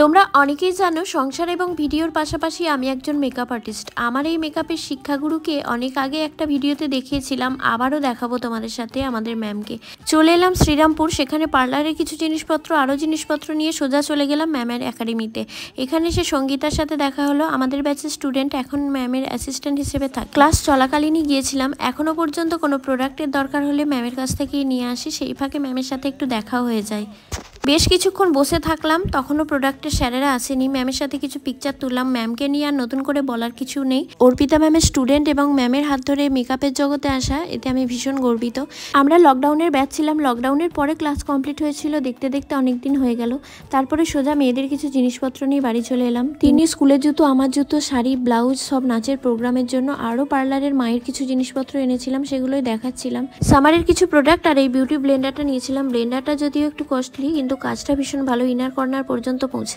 তোমরা অনেকেই জানো সংসার এবং ভিডিওর পাশাপাশি আমি একজন মেকআপ আর্টিস্ট। আমার এই মেকআপের শিক্ষাগুরুকে অনেক আগে একটা ভিডিওতে দেখিয়েছিলাম, আবারও দেখাবো তোমাদের সাথে আমাদের ম্যামকে। চলে এলাম শ্রীরামপুর, সেখানে পার্লারের কিছু জিনিসপত্র আরও জিনিসপত্র নিয়ে সোজা চলে গেলাম ম্যামের একাডেমিতে। এখানে এসে সঙ্গীতার সাথে দেখা হলো, আমাদের ব্যাচের স্টুডেন্ট, এখন ম্যামের অ্যাসিস্ট্যান্ট হিসেবে থাকে। ক্লাস চলাকালীনই গিয়েছিলাম, এখনও পর্যন্ত কোনো প্রোডাক্টের দরকার হলে ম্যামের কাছ থেকেই নিয়ে আসি, সেই ফাঁকে ম্যামের সাথে একটু দেখাও হয়ে যায়। বেশ কিছুক্ষণ বসে থাকলাম, তখনও প্রোডাক্টের স্যারেরা আসেনি। ম্যামের সাথে কিছু পিকচার তুললাম। ম্যামকে নিয়ে আর নতুন করে বলার কিছু নেই, অর্পিতা ম্যামের স্টুডেন্ট এবং ম্যামের হাত ধরে মেকআপের জগতে আসা, এতে আমি ভীষণ গর্বিত। আমরা লকডাউনের ব্যাচ ছিলাম, লকডাউনের পরে ক্লাস কমপ্লিট হয়েছিল, দেখতে দেখতে অনেক দিন হয়ে গেল। তারপরে সোজা মেয়েদের কিছু জিনিসপত্র নিয়ে বাড়ি চলে এলাম। তিনি স্কুলের জুতো, আমার জুতো, শাড়ি, ব্লাউজ, সব নাচের প্রোগ্রামের জন্য। আরও পার্লারের মায়ের কিছু জিনিসপত্র এনেছিলাম, সেগুলোই দেখাচ্ছিলাম। সামারের কিছু প্রোডাক্ট আর এই বিউটি ব্লেন্ডারটা নিয়েছিলাম। ব্লেন্ডারটা যদিও একটু কস্টলি, কিন্তু কাজটা ভীষণ ভালো, ইনার কর্নার পর্যন্ত পৌঁছে